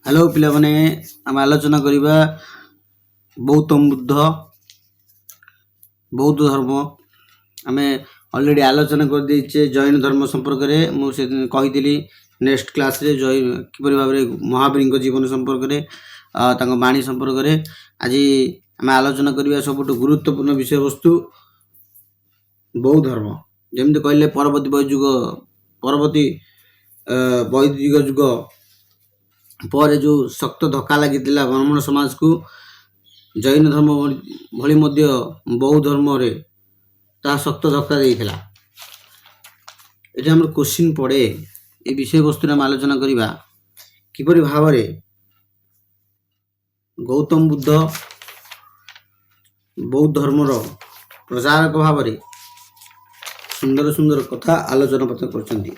Hello पिलाने आम आलोचना करवा गौतम बुद्ध बौद्ध धर्म आम अलरेडी आलोचना कर देचे जैन धर्म संपर्क में मुझे कही नेक्स्ट क्लास रे किपर भाव महावीर जीवन संपर्क में बाणी संपर्क में आज आम आलोचना करवा सब गुरुत्वपूर्ण विषय वस्तु बौद्ध धर्म जमी कहले परवर्ती वैदिक युग पर जो शक्त धक्का लगी ब्राह्मण समाज को जैन धर्म भली मध्य बौद्ध धर्म रे ता शक्त धक्का देइथिला। एटा हमर क्वेश्चन पड़े ए विषय वस्तु हम आलोचना करिबा किपरि भाव रे गौतम बुद्ध बौद्ध धर्म रो प्रचारक भाव रे सुंदर सुंदर कथा आलोचना पत्र करछन्ती।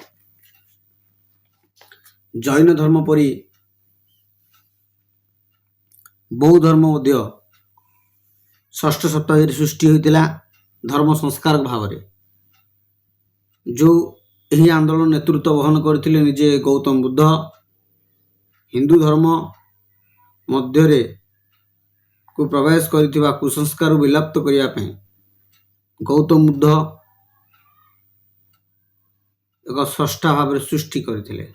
जैन धर्म परी बौद्ध धर्म मध्य षष्ठ शताब्दी सृष्टि होता धर्म संस्कार भाव में जो यही आंदोलन नेतृत्व वहन करते निजे गौतम बुद्ध हिंदू धर्म मध्य को प्रवेश कर कुसंस्कार विलुप्त करने गौतम बुद्ध एक स्रष्टा भाव सृष्टि करते।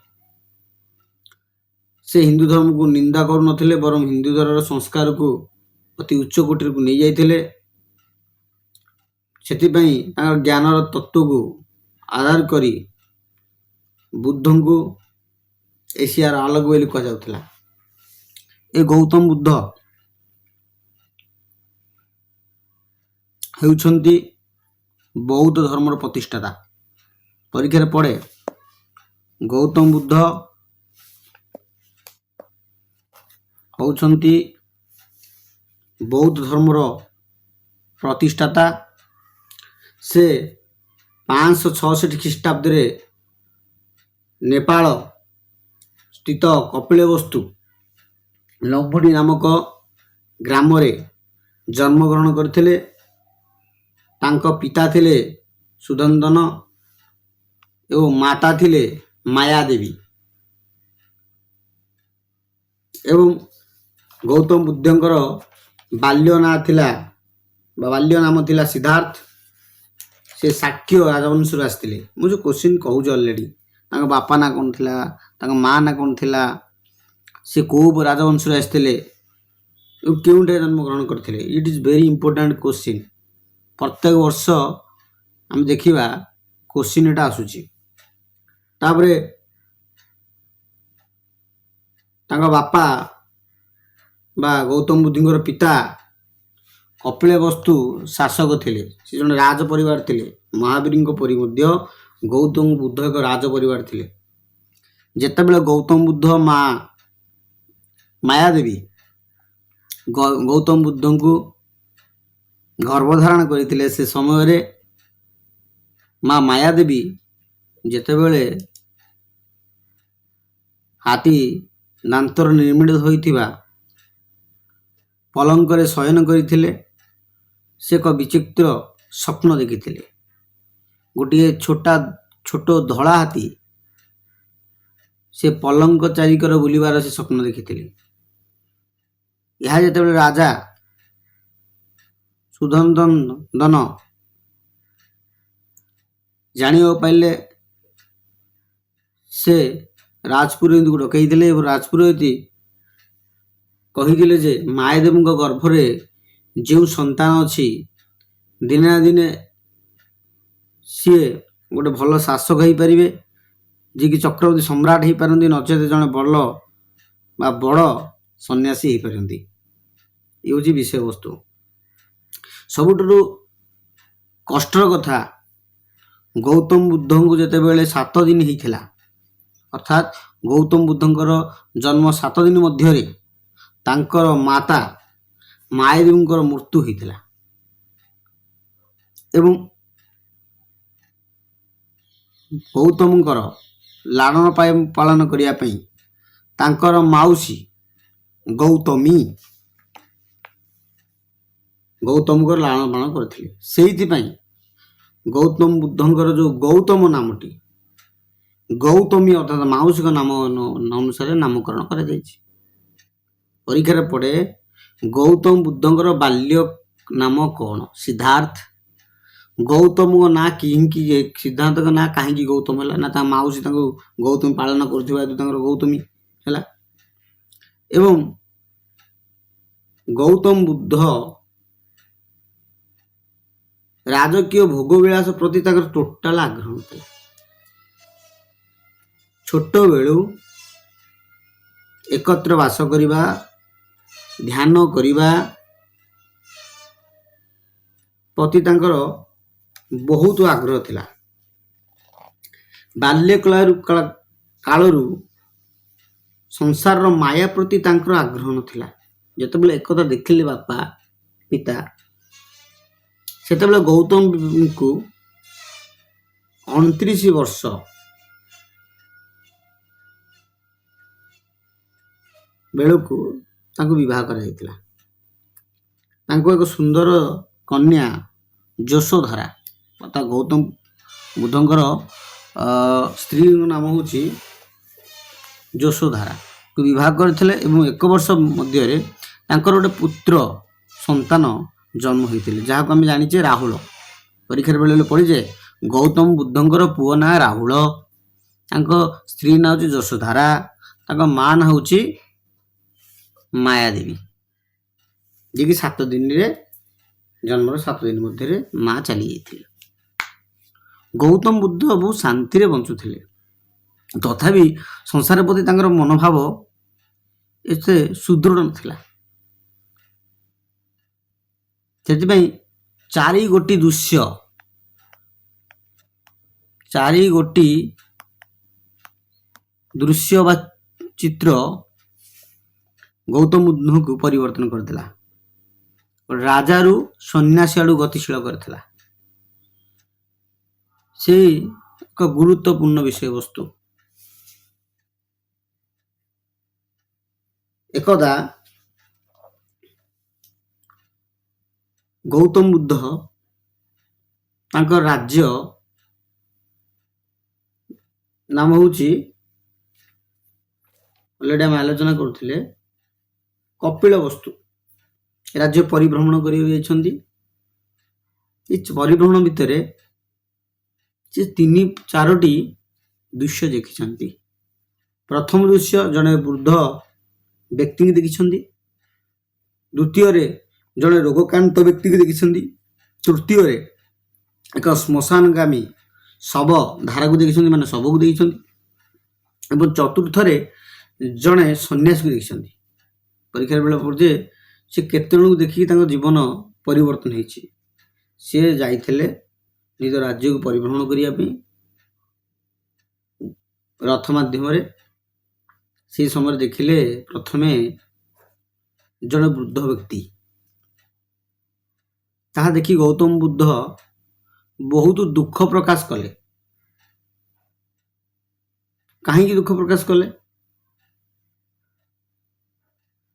से हिंदू धर्म को निंदा करू नथिले बरम हिंदू धर्म संस्कार को अति उच्च कोटि को नहीं जाइथिले। सेतिपई तांकर ज्ञानर तत्व को आधार करी बुद्ध को एशियार आलोक बोली कह जाउथिला। ए गौतम बुद्ध हेउछंती बौद्ध धर्मर प्रतिष्ठाता। परीक्षा पड़े गौतम बुद्ध होउछंती बौद्ध धर्मर प्रतिष्ठाता। से 566 ख्रीष्टाब्द नेपाल स्थित कपिलवस्तु लंबोटी नामक ग्राम रे जन्म ग्रहण करथिले। तांको पिता थिले सुदंदन एवं माता थिले माया देवी एवं गौतम बुद्धंकर बाल्य नाम थिला सिद्धार्थ। से शाक्य राजवंश आसते मुझे क्वेश्चन कहूँ अलरेडी बापा ना कौन थिला माँ ना कौन थिला से कौ राजवंश आसते क्योंठे जन्म ग्रहण करते। It is very important question. प्रत्येक वर्ष आम देखा क्वेश्चन एटा आसूची। तापरे बापा बा गौतम बुद्धर पिता कपिलवस्तु शासक थिले। से जन राज परिवार थिले। महावीर परी मध्य गौतम बुद्ध एक राज परिवार थिले। जेतेबेले गौतम बुद्ध माँ मायादेवी गौतम बुद्ध को गर्भधारण करथिले से समय रे माँ मायादेवी जेतेबेले हाथी दांतर निर्मित होइथिबा पलंक रे शयन करथिले। से एक विचित्र स्वप्न देखिथिले। गोटे छोट धड़ा हाथी से पलंक चारिकर बुलिबार से स्वप्न देखिथिले। यह जेतेबेले राजा सुदंदन जानियो पाइले से राजपुरोहित को डकईले। राजपुरोहित कहीदिले जे मायादेवी गर्भरे जो संतान अच्छी दिने ना दिने सी गोटे भल शासक हो पारे जी कि चक्रवर्ती सम्राट हो पारती नचेत जड़े बल बा बड़ सन्यासी हो पारती। ये हूँ विषय वस्तु। सबुठु कष्टर कथा गौतम बुद्ध को जितेबाला 7 दिन होता अर्थात गौतम बुद्धंकर जन्म 7 दिन मध्य तांकर माता मायादेवी मृत्यु होता एवं गौतम लालन पालन करने तांकर माउसी गौतमी गौतम को लालन पालन करथिले। सेहिथिपई गौतम बुद्धंकर जो गौतम नामटी गौतमी अर्थात माउसी नाम अनुसार नामकरण करा जायछि। ପରୀକ୍ଷାରେ ପଡ଼େ ଗୌତମ ବୁଦ୍ଧଙ୍କର ବାଲ୍ୟ ନାମ କ'ଣ? ସିଦ୍ଧାର୍ଥ। ଗୌତମଙ୍କ ନାଁ କାହିଁକି, ସିଦ୍ଧାର୍ଥଙ୍କ ନାଁ କାହିଁକି ଗୌତମ ହେଲା? ନା ତା ମାଉସୀ ତାଙ୍କୁ ଗୌତମୀ ପାଳନ କରୁଥିବା ହେତୁ ତାଙ୍କର ଗୌତମୀ ହେଲା। ଏବଂ ଗୌତମ ବୁଦ୍ଧ ରାଜକୀୟ ଭୋଗବିଳାସ ପ୍ରତି ତାଙ୍କର ଟୋଟାଲ ଆଗ୍ରହ ଥିଲା। ଛୋଟବେଳୁ ଏକତ୍ର ବାସ କରିବା, ଧ୍ୟାନ କରିବା ପ୍ରତି ତାଙ୍କର ବହୁତ ଆଗ୍ରହ ଥିଲା। ବାଲ୍ୟ କାଳରୁ ସଂସାରର ମାୟା ପ୍ରତି ତାଙ୍କର ଆଗ୍ରହ ନଥିଲା। ଯେତେବେଳେ ଏକଥା ଦେଖିଲେ ବାପା ପିତା, ସେତେବେଳେ ଗୌତମଙ୍କୁ 29 ବର୍ଷ ବେଳକୁ ତାଙ୍କୁ ବିବାହ କରାଯାଇଥିଲା। ତାଙ୍କୁ ଏକ ସୁନ୍ଦର କନ୍ୟା ଯଶୋଧରା, ତା ଗୌତମ ବୁଦ୍ଧଙ୍କର ସ୍ତ୍ରୀଙ୍କ ନାମ ହେଉଛି ଯଶୋଧରା କୁ ବିବାହ କରିଥିଲେ ଏବଂ 1 ବର୍ଷ ମଧ୍ୟରେ ତାଙ୍କର ଗୋଟେ ପୁତ୍ର ସନ୍ତାନ ଜନ୍ମ ହୋଇଥିଲେ, ଯାହାକୁ ଆମେ ଜାଣିଛେ ରାହୁଳ। ପରୀକ୍ଷାରେ ବେଳେ ପଡ଼ିଛେ ଗୌତମ ବୁଦ୍ଧଙ୍କର ପୁଅ ନାଁ ରାହୁଳ, ତାଙ୍କ ସ୍ତ୍ରୀ ନାଁ ହେଉଛି ଯଶୋଧରା, ତାଙ୍କ ମା ନାଁ ହେଉଛି ମାୟାଦେବୀ, ଯିଏକି 7 ଦିନରେ ଜନ୍ମର 7 ଦିନ ମଧ୍ୟରେ ମା ଚାଲି ଯାଇଥିଲେ। ଗୌତମ ବୁଦ୍ଧ ବହୁତ ଶାନ୍ତିରେ ବଞ୍ଚୁଥିଲେ, ତଥାପି ସଂସାର ପ୍ରତି ତାଙ୍କର ମନୋଭାବ ଏତେ ସୁଦୃଢ଼ ନଥିଲା। ସେଥିପାଇଁ 4 ଗୋଟି ଦୃଶ୍ୟ ବା ଚିତ୍ର ଗୌତମ ବୁଦ୍ଧଙ୍କୁ ପରିବର୍ତ୍ତନ କରିଥିଲା। ରାଜାରୁ ସନ୍ନ୍ୟାସୀ ଆଡ଼ୁ ଗତିଶୀଳ କରିଥିଲା। ସେ ଏକ ଗୁରୁତ୍ୱପୂର୍ଣ୍ଣ ବିଷୟବସ୍ତୁ। ଏକଦା ଗୌତମ ବୁଦ୍ଧ ତାଙ୍କ ରାଜ୍ୟ ନାମ ହେଉଛି, ଅଲରେଡ଼ି ଆମେ ଆଲୋଚନା କରୁଥିଲେ, କପିଳବସ୍ତୁ ରାଜ୍ୟ ପରିଭ୍ରମଣ କରିବାକୁ ଯାଇଛନ୍ତି। ଏ ପରିଭ୍ରମଣ ଭିତରେ ସେ 3-4ଟି ଦୃଶ୍ୟ ଦେଖିଛନ୍ତି। ପ୍ରଥମ ଦୃଶ୍ୟ ଜଣେ ବୃଦ୍ଧ ବ୍ୟକ୍ତିଙ୍କୁ ଦେଖିଛନ୍ତି, ଦ୍ୱିତୀୟରେ ଜଣେ ରୋଗକ୍ରାନ୍ତ ବ୍ୟକ୍ତିକୁ ଦେଖିଛନ୍ତି, ତୃତୀୟରେ ଏକ ଶ୍ମଶାନଗାମୀ ଶବ ଧାରାକୁ ଦେଖିଛନ୍ତି, ମାନେ ଶବକୁ ଦେଖିଛନ୍ତି, ଏବଂ ଚତୁର୍ଥରେ ଜଣେ ସନ୍ନ୍ୟାସୀକୁ ଦେଖିଛନ୍ତି। ପରୀକ୍ଷାର ବେଳେ ପଡ଼ୁଛି ସେ କେତେ ଜଣଙ୍କୁ ଦେଖିକି ତାଙ୍କ ଜୀବନ ପରିବର୍ତ୍ତନ ହେଇଛି। ସେ ଯାଇଥିଲେ ନିଜ ରାଜ୍ୟକୁ ପରିଭ୍ରମଣ କରିବା ପାଇଁ ରଥ ମାଧ୍ୟମରେ। ସେହି ସମୟରେ ଦେଖିଲେ ପ୍ରଥମେ ଜଣେ ବୃଦ୍ଧ ବ୍ୟକ୍ତି। ତାହା ଦେଖି ଗୌତମ ବୁଦ୍ଧ ବହୁତ ଦୁଃଖ ପ୍ରକାଶ କଲେ। କାହିଁକି ଦୁଃଖ ପ୍ରକାଶ କଲେ?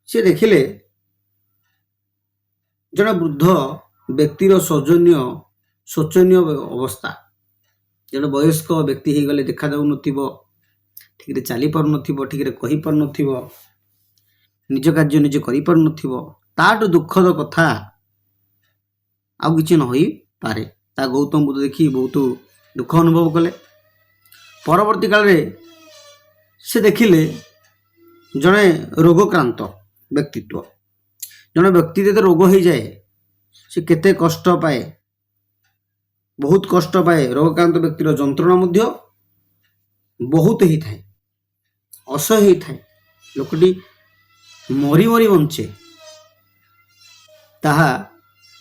ସେ ଦେଖିଲେ ଜଣେ ବୃଦ୍ଧ ବ୍ୟକ୍ତିର ଶୋଚନୀୟ ଅବସ୍ଥା। ଜଣେ ବୟସ୍କ ବ୍ୟକ୍ତି ହେଇଗଲେ ଦେଖାଯାଉନଥିବ, ଠିକରେ ଚାଲିପାରୁନଥିବ, ଠିକରେ କହିପାରୁନଥିବ, ନିଜ କାର୍ଯ୍ୟ ନିଜେ କରିପାରୁନଥିବ, ତାଠୁ ଦୁଃଖଦ କଥା ଆଉ କିଛି ନ ହୋଇପାରେ। ତା ଗୌତମ ବୁଦ୍ଧ ଦେଖି ବହୁତ ଦୁଃଖ ଅନୁଭବ କଲେ। ପରବର୍ତ୍ତୀ କାଳରେ ସେ ଦେଖିଲେ ଜଣେ ରୋଗକ୍ରାନ୍ତ ବ୍ୟକ୍ତିତ୍ୱ। ଜଣେ ବ୍ୟକ୍ତି ଯେତେ ରୋଗ ହେଇଯାଏ ସେ କେତେ କଷ୍ଟ ପାଏ, ବହୁତ କଷ୍ଟ ପାଏ। ରୋଗକ୍ରାନ୍ତ ବ୍ୟକ୍ତିର ଯନ୍ତ୍ରଣା ମଧ୍ୟ ବହୁତ ହେଇଥାଏ, ଅସହ୍ୟ ହେଇଥାଏ। ଲୋକଟି ମରି ମରି ବଞ୍ଚେ। ତାହା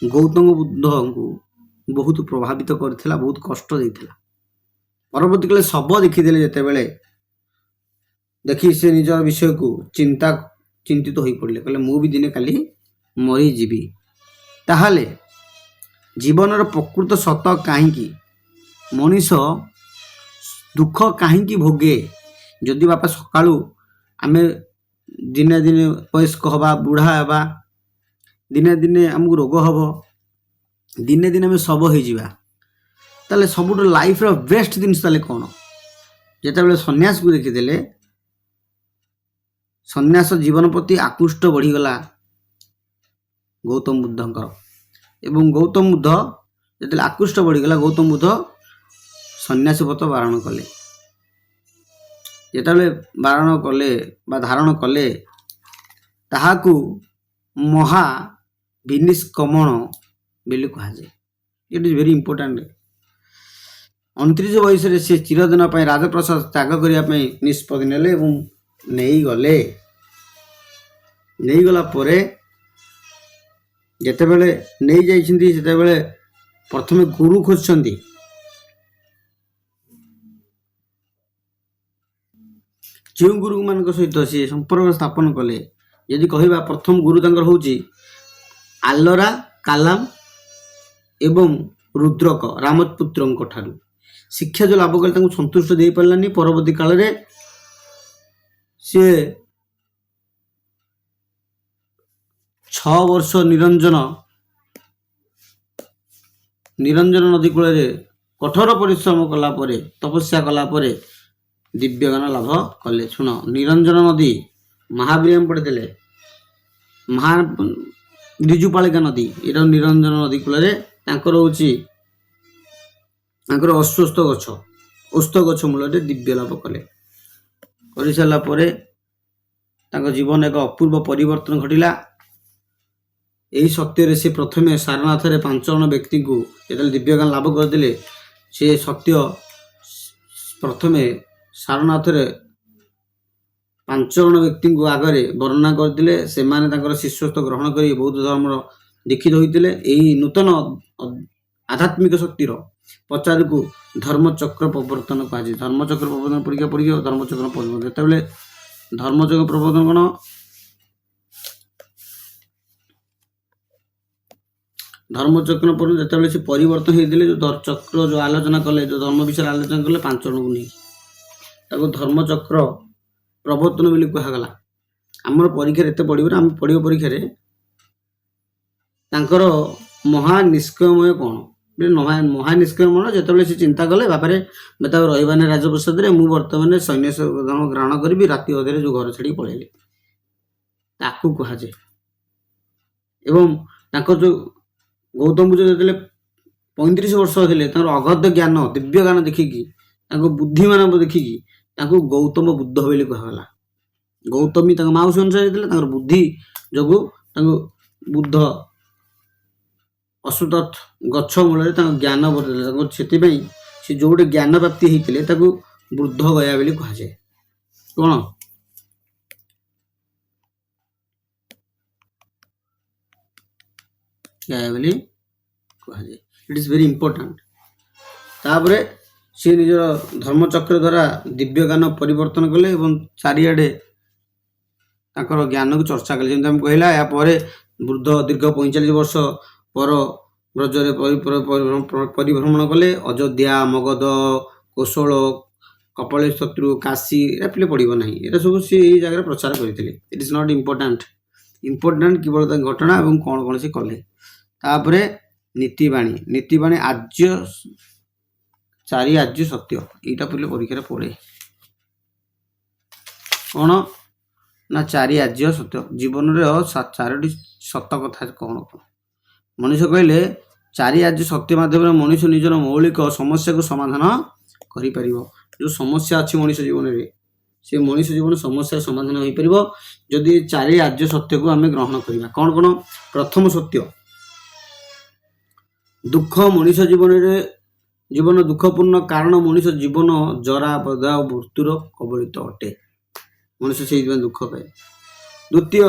ଗୌତମ ବୁଦ୍ଧଙ୍କୁ ବହୁତ ପ୍ରଭାବିତ କରିଥିଲା, ବହୁତ କଷ୍ଟ ଦେଇଥିଲା। ପରବର୍ତ୍ତୀ କାଳେ ଶବ ଦେଖିଦେଲେ ଯେତେବେଳେ, ଦେଖି ସେ ନିଜର ବିଷୟକୁ ଚିନ୍ତିତ ହୋଇପଡ଼ିଲେ। କହିଲେ ମୁଁ ବି ଦିନେ କାଲି ମରିଯିବି। ତାହେଲେ ଜୀବନର ପ୍ରକୃତ ସତ କାହିଁକି? ମଣିଷ ଦୁଃଖ କାହିଁକି ଭୋଗେ? ଯଦି ବାପା ସକାଳୁ ଆମେ ଦିନେ ଦିନେ ବୟସ୍କ ହେବା, ବୁଢ଼ା ହେବା, ଦିନେ ଦିନେ ଆମକୁ ରୋଗ ହେବ, ଦିନେ ଦିନେ ଆମେ ଶବ ହେଇଯିବା, ତାହେଲେ ସବୁଠୁ ଲାଇଫର ବେଷ୍ଟ ଜିନିଷ ତାହେଲେ କ'ଣ? ଯେତେବେଳେ ସନ୍ନ୍ୟାସକୁ ଦେଖିଦେଲେ ସନ୍ନ୍ୟାସ ଜୀବନ ପ୍ରତି ଆକୃଷ୍ଟ ବଢ଼ିଗଲା ଗୌତମ ବୁଦ୍ଧଙ୍କର। ଏବଂ ଗୌତମ ବୁଦ୍ଧ ଯେତେବେଳେ ଆକୃଷ୍ଟ ବଢ଼ିଗଲା, ଗୌତମ ବୁଦ୍ଧ ସନ୍ନ୍ୟାସ ବ୍ରତ ବାରଣ କଲେ। ଯେତେବେଳେ ବାରଣ କଲେ ବା ଧାରଣ କଲେ, ତାହାକୁ ମହା ବିନିଷ୍କମଣ ବୋଲି କୁହାଯାଏ। It is very important. 29 ବୟସରେ ସେ ଚିରଦିନ ପାଇଁ ରାଜପ୍ରସାଦ ତ୍ୟାଗ କରିବା ପାଇଁ ନିଷ୍ପତ୍ତି ନେଲେ ଏବଂ ନେଇଗଲା ପରେ ଯେତେବେଳେ ନେଇଯାଇଛନ୍ତି, ସେତେବେଳେ ପ୍ରଥମେ ଗୁରୁ ଖୋଜୁଛନ୍ତି। ଯେଉଁ ଗୁରୁମାନଙ୍କ ସହିତ ସେ ସମ୍ପର୍କ ସ୍ଥାପନ କଲେ, ଯଦି କହିବା ପ୍ରଥମ ଗୁରୁ ତାଙ୍କର ହେଉଛି ଆଲ୍ଲରା କାଲାମ ଏବଂ ରୁଦ୍ରକ ରାମପୁତ୍ରଙ୍କ ଠାରୁ ଶିକ୍ଷା ଯେଉଁ ଲାଭ କଲେ ତାଙ୍କୁ ସନ୍ତୁଷ୍ଟ ଦେଇପାରିଲାନି। ପରବର୍ତ୍ତୀ କାଳରେ ସିଏ 6 ବର୍ଷ ନିରଞ୍ଜନ ନଦୀ କୂଳରେ କଠୋର ପରିଶ୍ରମ କଲା ପରେ, ତପସ୍ୟା କଲା ପରେ ଦିବ୍ୟଜ୍ଞାନ ଲାଭ କଲେ। ଶୁଣ, ନିରଞ୍ଜନ ନଦୀ ମହାବୀର ପଡ଼ିଥିଲେ, ରିଜୁପାଳିକା ନଦୀ, ଏଇଟା ନିରଞ୍ଜନ ନଦୀ କୂଳରେ ତାଙ୍କର ହେଉଛି ଓସ୍ତ ଗଛ ମୂଳରେ ଦିବ୍ୟ ଲାଭ କଲେ। କରିସାରିଲା ପରେ ତାଙ୍କ ଜୀବନ ଏକ ଅପୂର୍ବ ପରିବର୍ତ୍ତନ ଘଟିଲା। ଏହି ସତ୍ୟରେ ସେ ପ୍ରଥମେ ସାରନାଥରେ 5 ଜଣ ବ୍ୟକ୍ତିଙ୍କୁ ଯେତେବେଳେ ଦିବ୍ୟଜ୍ଞାନ ଲାଭ କରିଥିଲେ, ସେ ସତ୍ୟ ପ୍ରଥମେ ସାରନାଥରେ 5 ଜଣ ବ୍ୟକ୍ତିଙ୍କୁ ଆଗରେ ବର୍ଣ୍ଣନା କରିଥିଲେ। ସେମାନେ ତାଙ୍କର ଶିଷ୍ୟତ୍ୱ ଗ୍ରହଣ କରି ବୌଦ୍ଧ ଧର୍ମର ଦୀକ୍ଷିତ ହୋଇଥିଲେ। ଏହି ନୂତନ ଆଧ୍ୟାତ୍ମିକ ଶକ୍ତିର ପ୍ରଚାରକୁ ଧର୍ମଚକ୍ର ପ୍ରବର୍ତ୍ତନ କୁହାଯାଏ। ଧର୍ମଚକ୍ର ପ୍ରବର୍ତ୍ତନ ପରୀକ୍ଷା ଧର୍ମଚକ୍ର ପ୍ରବର୍ତ୍ତନ। ଯେତେବେଳେ ଧର୍ମଚକ୍ର ପ୍ରବର୍ତ୍ତନ କ'ଣ? ଧର୍ମଚକ୍ର ପରେ ଯେତେବେଳେ ସେ ପରିବର୍ତ୍ତନ ହେଇଥିଲେ, ଯେଉଁ ଚକ୍ର ଯେଉଁ ଆଲୋଚନା କଲେ, ଯେଉଁ ଧର୍ମ ବିଷୟରେ ଆଲୋଚନା କଲେ 5 ଜଣଙ୍କୁ ନେଇ, ତାକୁ ଧର୍ମଚକ୍ର ପ୍ରବର୍ତ୍ତନ ବୋଲି କୁହାଗଲା। ଆମର ପରୀକ୍ଷାରେ ଏତେ ପଡ଼ିବ ନା, ଆମେ ପଡ଼ିବ ପରୀକ୍ଷାରେ ତାଙ୍କର ମହାନିଷ୍କମୟ କ'ଣ? ମହାନିଷ୍କମୟ ଯେତେବେଳେ ସେ ଚିନ୍ତା କଲେ, ବାପାରେ ମୋତେ ଆଉ ରହିବାନି ରାଜପ୍ରସାଦରେ, ମୁଁ ବର୍ତ୍ତମାନ ସନ୍ନ୍ୟାସ ଧର୍ମ ଗ୍ରହଣ କରିବି, ରାତି ଅଧରେ ଯେଉଁ ଘର ଛାଡ଼ିକି ପଳେଇଲେ, ତାକୁ କୁହାଯାଏ। ଏବଂ ତାଙ୍କର ଯେଉଁ ଗୌତମ ବୁଦ୍ଧ ଯେତେବେଳେ 35 ବର୍ଷ ଥିଲେ, ତାଙ୍କର ଅଗଧ ଜ୍ଞାନ, ଦିବ୍ୟ ଜ୍ଞାନ ଦେଖିକି, ତାଙ୍କ ବୁଦ୍ଧିମାନ ଦେଖିକି ତାଙ୍କୁ ଗୌତମ ବୁଦ୍ଧ ବୋଲି କୁହାଗଲା। ଗୌତମୀ ତାଙ୍କ ମାଉସୀ ଅନୁସାରେ ଥିଲେ, ତାଙ୍କର ବୁଦ୍ଧି ଯୋଗୁଁ ତାଙ୍କୁ ବୁଦ୍ଧ ଅଶ୍ୱତଥ ଗଛ ମୂଳରେ ତାଙ୍କ ଜ୍ଞାନ ବଦଳିଲେ। ତାଙ୍କୁ ସେଥିପାଇଁ ସେ ଯେଉଁଠି ଜ୍ଞାନ ପ୍ରାପ୍ତି ହେଇଥିଲେ ତାକୁ ବୃଦ୍ଧ ଗୟା ବୋଲି କୁହାଯାଏ। କ'ଣ? ଗୟା ବୋଲି କୁହାଯାଏ। It is very important. ତାପରେ ସେ ନିଜର ଧର୍ମଚକ୍ର ଦ୍ୱାରା ଦିବ୍ୟ ଜ୍ଞାନ ପରିବର୍ତ୍ତନ କଲେ ଏବଂ ଚାରିଆଡ଼େ ତାଙ୍କର ଜ୍ଞାନକୁ ଚର୍ଚ୍ଚା କଲେ। ଯେମିତି ଆମେ କହିଲା, ଏହାପରେ ବୃଦ୍ଧ ଦୀର୍ଘ 45 ବର୍ଷ ପର ବ୍ରଜରେ ପରିଭ୍ରମଣ କଲେ। ଅଯୋଧ୍ୟା, ମଗଧ, କୋଶଳ, କପିଳେଶ୍ୱର, କାଶୀ, ଏଟା ପିଲେ ପଡ଼ିବ ନାହିଁ, ଏଟା ସବୁ ସେ ଏଇ ଜାଗାରେ ପ୍ରଚାର କରିଥିଲେ। ଇଟ୍ ଇଜ୍ ନଟ୍ ଇମ୍ପୋର୍ଟାଣ୍ଟ କେବଳ ତାଙ୍କ ଘଟଣା ଏବଂ କ'ଣ କ'ଣ ସେ କଲେ। ତାପରେ ନୀତିବାଣୀ ଚାରି ଆର୍ଯ୍ୟ ସତ୍ୟ, ଏଇଟା ପିଲେ ପରୀକ୍ଷାରେ ପଡ଼େ। କ'ଣ ନା, 4 ଆର୍ଯ୍ୟ ସତ୍ୟ, ଜୀବନରେ 4ଟି ସତ କଥା କ'ଣ? ମଣିଷ କହିଲେ 4 ଆର୍ଯ୍ୟ ସତ୍ୟ ମାଧ୍ୟମରେ ମଣିଷ ନିଜର ମୌଳିକ ସମସ୍ୟାକୁ ସମାଧାନ କରିପାରିବ। ଯେଉଁ ସମସ୍ୟା ଅଛି ମଣିଷ ଜୀବନରେ, ସେ ମଣିଷ ଜୀବନ ସମସ୍ୟାର ସମାଧାନ ହୋଇପାରିବ ଯଦି 4 ଆର୍ଯ୍ୟ ସତ୍ୟକୁ ଆମେ ଗ୍ରହଣ କରିବା। କ'ଣ କ'ଣ? ପ୍ରଥମ ସତ୍ୟ, ଦୁଃଖ ମଣିଷ ଜୀବନ ଦୁଃଖପୂର୍ଣ୍ଣ, କାରଣ ମଣିଷ ଜୀବନ ଜରା ବଧା ଓ ମୃତ୍ୟୁର କବଳିତ ଅଟେ। ମଣିଷ ସେଇଥିପାଇଁ ଦୁଃଖ ପାଏ। ଦ୍ୱିତୀୟ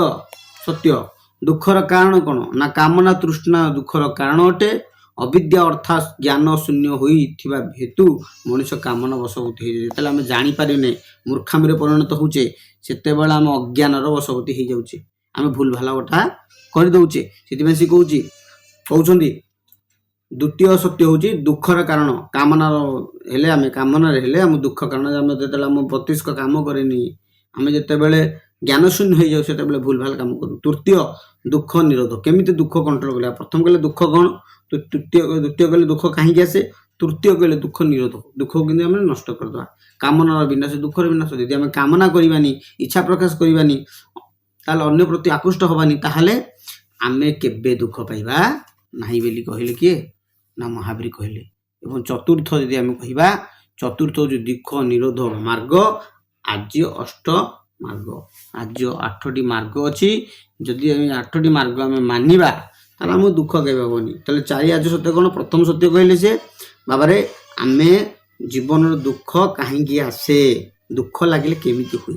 ସତ୍ୟ, ଦୁଃଖର କାରଣ କ'ଣ? ନା କାମନା ତୃଷ୍ଣା ଦୁଃଖର କାରଣ ଅଟେ। ଅବିଦ୍ୟା ଅର୍ଥାତ୍ ଜ୍ଞାନ ଶୂନ୍ୟ ହୋଇଥିବା ହେତୁ ମଣିଷ କାମନା ବଶବର୍ତ୍ତୀ ହେଇଯାଏ। ଯେତେବେଳେ ଆମେ ଜାଣିପାରିନେ, ମୂର୍ଖାମିରେ ପରିଣତ ହେଉଛେ, ସେତେବେଳେ ଆମେ ଅଜ୍ଞାନର ବଶବର୍ତ୍ତୀ ହେଇଯାଉଛେ, ଆମେ ଭୁଲ ଭାଲ କଥା କରିଦେଉଛେ। ସେଥିପାଇଁ ସେ କହୁଛନ୍ତି ଦ୍ୱିତୀୟ ସତ୍ୟ ହେଉଛି ଦୁଃଖର କାରଣ। କାମନାରେ ହେଲେ ଆମ ଦୁଃଖ କାରଣ। ଆମେ ଯେତେବେଳେ ଆମ ବତିଷ୍କ କାମ କରେନି, ଆମେ ଯେତେବେଳେ ଜ୍ଞାନ ଶୂନ୍ୟ ହେଇଯାଉ, ସେତେବେଳେ ଭୁଲ ଭାଲ କାମ କରୁ। ତୃତୀୟ, ଦୁଃଖ ନିରୋଧ। କେମିତି ଦୁଃଖ କଣ୍ଟ୍ରୋଲ କରିବା? ପ୍ରଥମ କହିଲେ ଦୁଃଖ କ'ଣ? ଦ୍ୱିତୀୟ କହିଲେ ଦୁଃଖ କାହିଁକି ଆସେ? तृतीय कहले दुख निरोध दुख को आम नष्ट करदे कामनार विनाश दुखर विनाश यदि आम कामना करवानी इच्छा प्रकाश करवानी ताल अन्य प्रति आकृष्ट हवानी ताहले आमे केबे दुख पाइबा नहीं बोली कहले किए ना महावीर कहले। एवं चतुर्थ यदि आम कहवा चतुर्थ जो दुख निरोध मार्ग आर्य अष्ट मार्ग आर्य 8टी मार्ग अच्छी जदि 8टी मार्ग आम मानिबा ताहले आम दुख केबे हेबनी। ताहले चारि आर्य सत्य कौन प्रथम सत्य कहले से बाबारे आमे जीवन दुख कहीं आसे दुख लगे केमिति हुए।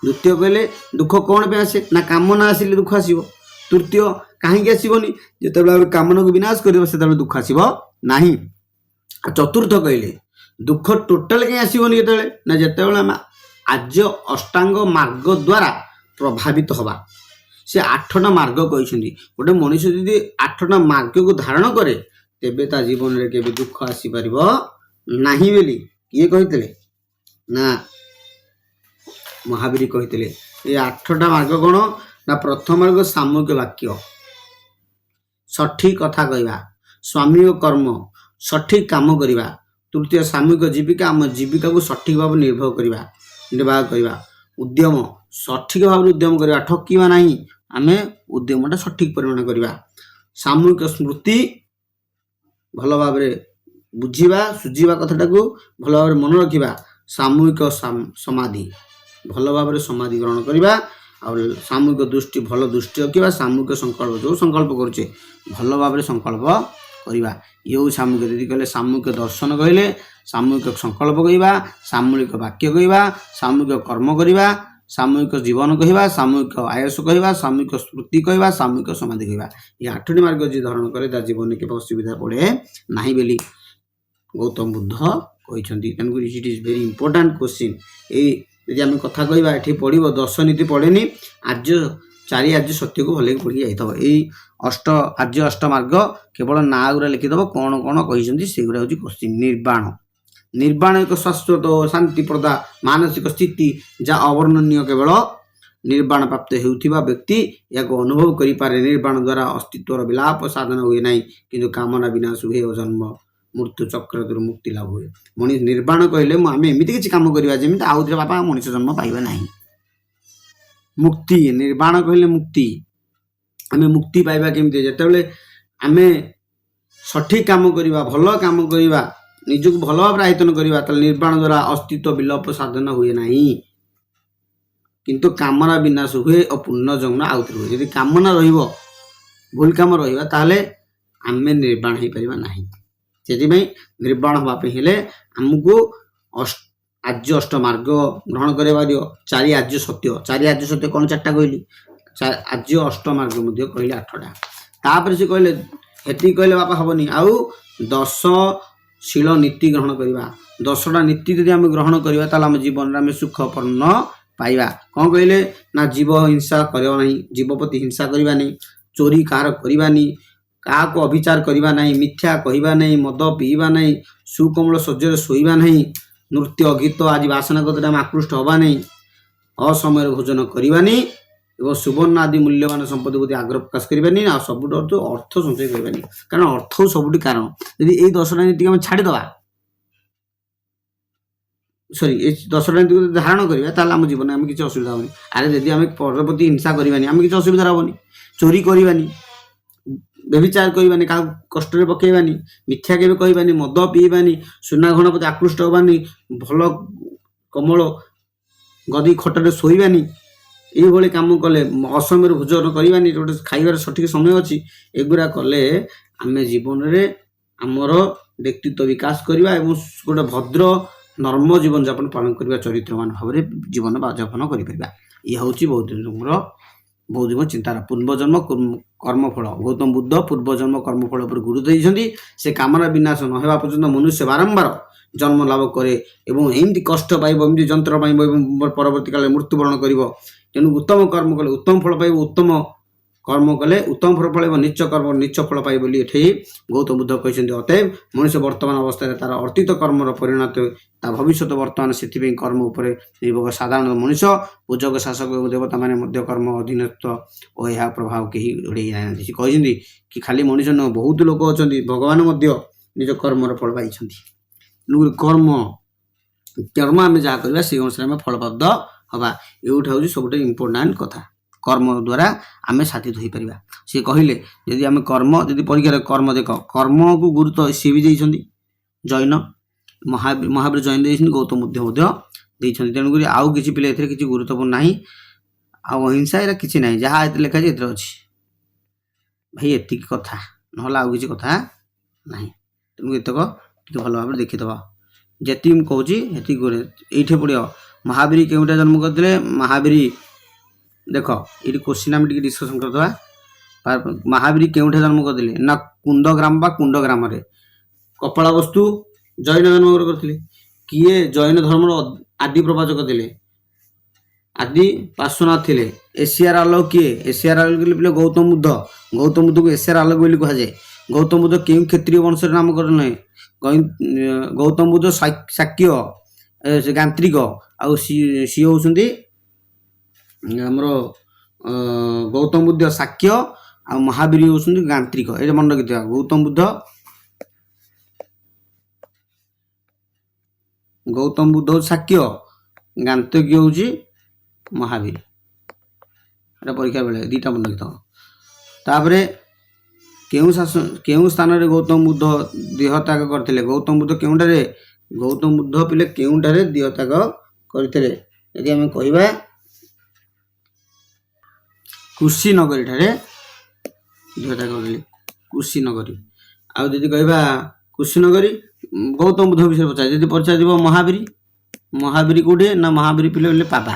द्वितीय कहले दुख कौन पे आसे ना कामना आसिले दुख आसीबो। तृतीय कहीं आसबनी जिते कामना को विनाश कर से दुख आसब नहीं। चतुर्थ कहले दुख टोटाल कहीं आसबनी के ना जिते आर्य अष्टांग मार्ग द्वारा प्रभावित हवा से 8टा मार्ग कहते गोटे मनुष्य यदि 8टा मार्ग को धारण करे तेबे ता जीवन रे केबे दुख आसी परिबो नाही बेली किए कहितले ना महावीर कहितले। ये 8टा मार्ग कौन ना प्रथम मार्ग सामूहिक वाक्य सठिक कथा कहवा स्वामी कर्म सठिक काम करवा। तृतीय सामूहिक जीविका आम जीविका को सठिक भाव निर्वाह करवा। उद्यम सठिक भाव उद्यम करवा ठकिवा नहीं आमे उद्यमटा सठिक परिमाण करवा। सामूहिक स्मृति भल भाव बुझा सुझा कथाटा को भल भाव मन रखा। सामूहिक समाधि भल भाव समाधि ग्रहण करवा। और सामूहिक दृष्टि भल दृष्टि रखा। सामूहिक संकल्प जो संकल्प करुचे भल भाव संकल्प करवा। ये सामूहिक यदि कहले सामूहिक दर्शन कहले सामूहिक संकल्प कहवा सामूहिक वाक्य कहवा सामूहिक कर्म करवा सामूहिक जीवन कहवा सामूहिक आयस कहवा सामूहिक स्मृति कहवा सामूहिक समाधि कहवा। ये 8टी मार्ग जी धारण करे ता जीवन के असुविधा पड़े नहीं बोली गौतम बुद्ध कहते। तेणुक it is very important question. यदि आम कथा कहवा ये पढ़ो दर्शनीति पढ़ेनि आर्य 4 आर्य सत्य को भले पढ़ी जाइए। यही आर्य अष्ट मार्ग केवल ना गुरा लिखिदेव कौन कौन कहते से गुरा हूँ क्वेश्चन। निर्वाण निर्वाण एक शाश्वत शांति प्रदा मानसिक स्थिति जहाँ अवर्णनीय केवल निर्वाण प्राप्त होता व्यक्ति या अनुभव करें। निर्वाण द्वारा अस्तित्वर विलाप साधन हुए ना कि कामना विनाश हुए और जन्म मृत्यु चक्र मुक्ति लाभ हुए। मनीष निर्वाण कहले आम एमती किसी कम करवा जमी आउ थे बापा मनीष जन्म पाइबा ना। मुक्ति निर्वाण कहले मुक्ति आम मुक्ति पाइबा केमती जिते आम सठिक काम करवा भल काम करवा निजक भल भाव आयतन करवा निर्वाण द्वारा अस्तित्व विलोप साधन हुए ना किंतु कामना विनाश हुए और पुनर्जन्म आउ थे हुए। यदि कामना भूल काम रहा आम निर्वाण हो पार ना। से निर्वाण हाँपाई हेले आमको आर्य अष्ट मार्ग ग्रहण करवा दियो। 4 आर्य सत्य 4 आर्य सत्य कौन 4टा कहली आर्य अष्ट मार्ग कहले 8टा। तापर से कहले हेती कहले बापा हेनी आउ 10 शील नीति ग्रहण करवा। 10टा नीति यदि आम ग्रहण करवा ताल आम जीवन में सुखपूर्ण पाइबा। कौन कहले ना जीव हिंसा करवा नहीं जीव प्रति हिंसा करवा नहीं चोरी कार करवानी क्या अभिचार करवा नहीं मिथ्या कहवा नहीं मद पीवा नहीं सुकोमल शज्यर शोवा नहीं नृत्य गीत आज बासना कतम आकृष्ट हवा नहीं असमय भोजन करवानी और सुवर्ण आदि मूल्यवान संपत्ति प्रति आग्रह प्रकाश करवानी आ सब अर्थ संचय करवानी कारण अर्थ सब कारण यदि ये 10टा नीति आम छाड़ीदवा सॉरी ये 10टा नीति धारण करवा आम जीवन में किसी असुविधा हेनी। अरे यदि आम पर प्रति हिंसा करवानी आम किसी असुविधा हेनी चोरी करवानी व्यभिचार करवानी क्या कष्ट पकेबानी मिथ्या के कहबानी मद पीबानी सुना घन प्रति आकृष्ट हबानी भल कमल गदी खटरे शोबानी ये कम कले असमय भोजन करवानी गोटे खाइबार सठिक समय अच्छी एगुरा कले आम जीवन में आमर व्यक्तित्व विकास करवा और गोटे भद्र नर्म जीवन यापन पालन करवा चरित्रवान भाव में जीवन यापन कर। यह हूँ बौद्धिक चिंतार पूर्वजन्म कर्मफल। गौतम बुद्ध पूर्वजन्म कर्मफल पर गुरुत्व देते से कामना विनाश न होगा पर्यंत मनुष्य बारंबार जन्म लाभ करे और एमती कष्ट पाइब एमती जंत्र पाइब परवर्ती काल मृत्युवरण कर। तेणु उत्तम कर्म कले उत्तम फल पाइब उत्तम कर्म कले उत्तम फल पाइब नीच कर्म नीच फल पाइब बोली ये गौतम बुद्ध कहते। अतएव मनुष्य वर्तमान अवस्था तार अर्थित कर्मर परिणत ता भविष्य वर्तमान से कर्म उपर निर्भर। साधारण मनुष्य पूजक शासक देवता मैंने कर्म अधीनस्थ और यह प्रभाव कहीं उड़े कहते कि खाली मनुष्य न बहुत लोक अच्छा भगवान निज कर्मर फल पाई कर्म कर्म आम जहाँ करवा से अनुसार आम फलप्राप्त हवा एटा हूँ सब इम्पोर्टाट कथा कर्म द्वारा आम साधित हो पार सी कहले जदि आम कर्म जदि परीक्षा कर्म देख कर्म को गुरुत्व सी भी देते जैन महावीर जैन देते गौतम बुद्ध देते तेणुक आउ कि पिला किसी गुरुत्वपूर्ण ना अहिंसा या किसी ना जहाँ लिखा अच्छी भाई एति कथा ना आउ कि कथा ना तेणुक एतक भल भाव देखीदब जी मुझे कहूँ ये पड़ो महावीर केउटा जन्म करते महावीर देख ये क्वेश्चन आम डिस्कसन करदे महावीर केउठे जन्म करते ना कुंदग्राम कुंडग्राम कपाल वस्तु जैन जन्म करते किए जैन धर्म आदि प्रवाचक थे आदि पार्श्वनाथ थे एशियार आलोक किए एशियार आलोक गौतम बुद्ध को एशियार आलोक बोली कहुए गौतम बुद्ध क्यों क्षत्रिय वंश नाम कर गौतम बुद्ध शाक्य गांत्रिक आउ सी होती आमर गौतम बुद्ध शाक्य आ महावीर होती गांत्रिक ये मन रखी गौतम बुद्ध शाक्य गांत्रिक हूँ महावीर एटा परीक्षा बेले दीटा मन रखी केउं स्थान गौतम बुद्ध देह त्याग करते गौतम बुद्ध केउंटारे गौतम बुद्ध पिले केउंटारे देह त्याग करते यदि आम कहवा कुशीनगरी ठारे देह त्याग करते कुशीनगरी आदि कहवा कुशीनगरी गौतम बुद्ध विषय पचार जब पचार महावीर महावीर कौटे ना महावीर पिले पापा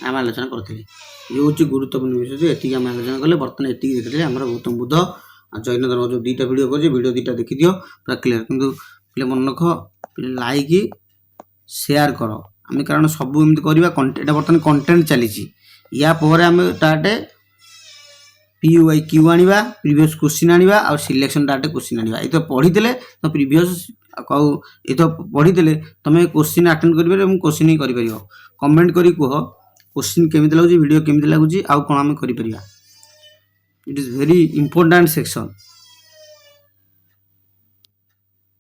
आम आलोचना करते ये हूँ गुरुत्वपूर्ण विषय ये आम आलोचना कले बर्तमान ये देखते आम गौतम बुद्ध जैन धर्म जो दुईटा वीडियो कर वीडियो दुईटा देखी दियो पूरा क्लीयर किंतु पे मन रख लाइक शेयर कर आम कारण सब एमती करवा कंटेंट बर्तमान कंटेंट चली या आम डाटे PUI क्यू आनिबा प्रीवियस क्वेश्चन आनिबा और सिलेक्शन डाटे क्वेश्चन आनिबा ये तो पढ़ीते तो प्रीवियस ये तो पढ़ीते तुम क्वेश्चन अटेंड कर क्वेश्चन ही कर कमेंट करी कह क्वेश्चन केमी लगुच वीडियो केमी लगुच आउ कौन आम कर it is very important section.